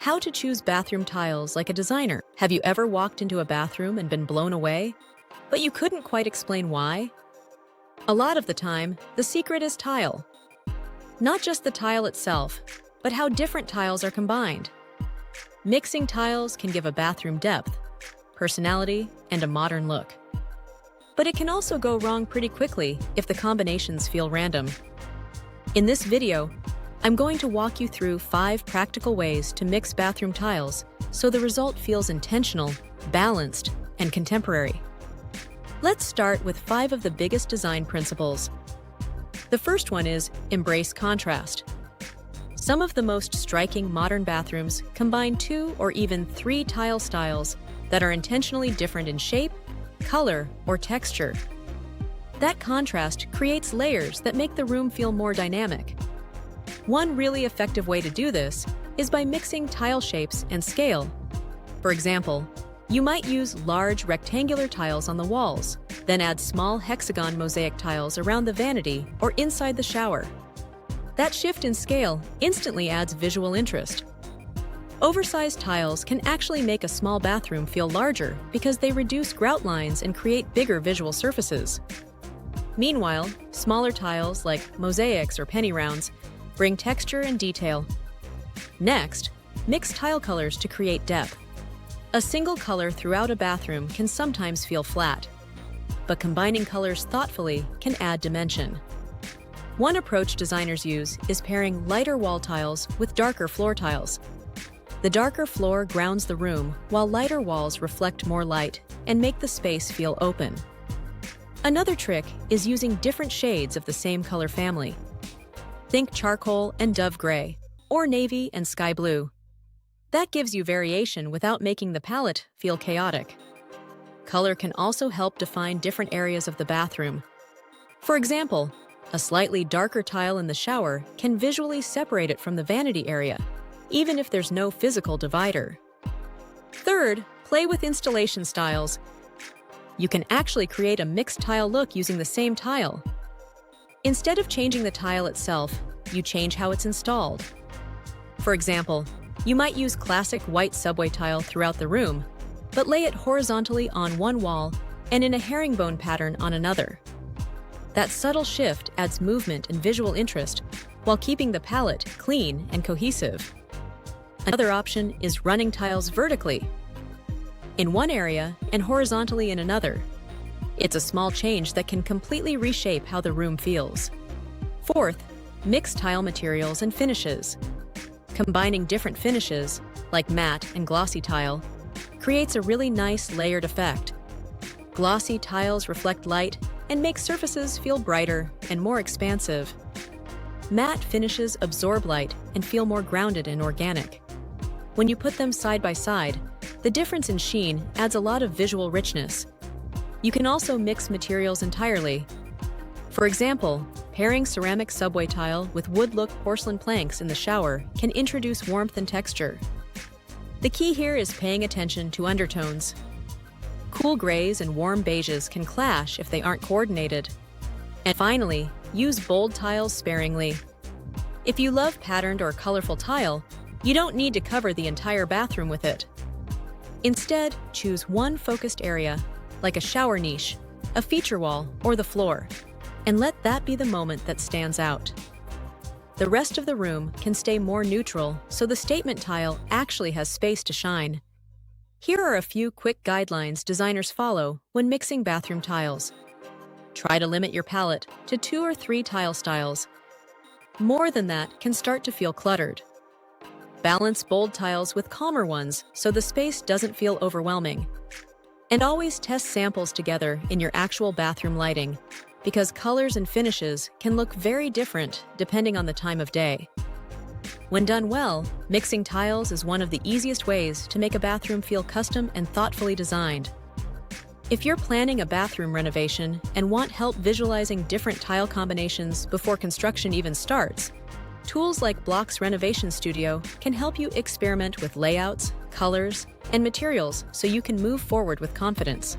How to choose bathroom tiles like a designer. Have you ever walked into a bathroom and been blown away, but you couldn't quite explain why? A lot of the time, the secret is tile. Not just the tile itself, but how different tiles are combined. Mixing tiles can give a bathroom depth, personality, and a modern look. But it can also go wrong pretty quickly if the combinations feel random. In this video, I'm going to walk you through 5 practical ways to mix bathroom tiles so the result feels intentional, balanced, and contemporary. Let's start with 5 of the biggest design principles. The first one is embrace contrast. Some of the most striking modern bathrooms combine 2 or even 3 tile styles that are intentionally different in shape, color, or texture. That contrast creates layers that make the room feel more dynamic. One really effective way to do this is by mixing tile shapes and scale. For example, you might use large rectangular tiles on the walls, then add small hexagon mosaic tiles around the vanity or inside the shower. That shift in scale instantly adds visual interest. Oversized tiles can actually make a small bathroom feel larger because they reduce grout lines and create bigger visual surfaces. Meanwhile, smaller tiles like mosaics or penny rounds bring texture and detail. Next, mix tile colors to create depth. A single color throughout a bathroom can sometimes feel flat, but combining colors thoughtfully can add dimension. One approach designers use is pairing lighter wall tiles with darker floor tiles. The darker floor grounds the room, while lighter walls reflect more light and make the space feel open. Another trick is using different shades of the same color family. Think charcoal and dove gray, or navy and sky blue. That gives you variation without making the palette feel chaotic. Color can also help define different areas of the bathroom. For example, a slightly darker tile in the shower can visually separate it from the vanity area, even if there's no physical divider. Third, play with installation styles. You can actually create a mixed tile look using the same tile. Instead of changing the tile itself, you change how it's installed. For example, you might use classic white subway tile throughout the room, but lay it horizontally on one wall and in a herringbone pattern on another. That subtle shift adds movement and visual interest while keeping the palette clean and cohesive. Another option is running tiles vertically in one area and horizontally in another. It's a small change that can completely reshape how the room feels. Fourth, mix tile materials and finishes. Combining different finishes, like matte and glossy tile, creates a really nice layered effect. Glossy tiles reflect light and make surfaces feel brighter and more expansive. Matte finishes absorb light and feel more grounded and organic. When you put them side by side, the difference in sheen adds a lot of visual richness. You can also mix materials entirely. For example, pairing ceramic subway tile with wood-look porcelain planks in the shower can introduce warmth and texture. The key here is paying attention to undertones. Cool grays and warm beiges can clash if they aren't coordinated. And finally, use bold tiles sparingly. If you love patterned or colorful tile, you don't need to cover the entire bathroom with it. Instead, choose one focused area, like a shower niche, a feature wall, or the floor, and let that be the moment that stands out. The rest of the room can stay more neutral, so the statement tile actually has space to shine. Here are a few quick guidelines designers follow when mixing bathroom tiles. Try to limit your palette to 2 or 3 tile styles. More than that can start to feel cluttered. Balance bold tiles with calmer ones so the space doesn't feel overwhelming. And always test samples together in your actual bathroom lighting, because colors and finishes can look very different depending on the time of day. When done well, mixing tiles is one of the easiest ways to make a bathroom feel custom and thoughtfully designed. If you're planning a bathroom renovation and want help visualizing different tile combinations before construction even starts, tools like Renovation Studio can help you experiment with layouts, colors, and materials so you can move forward with confidence.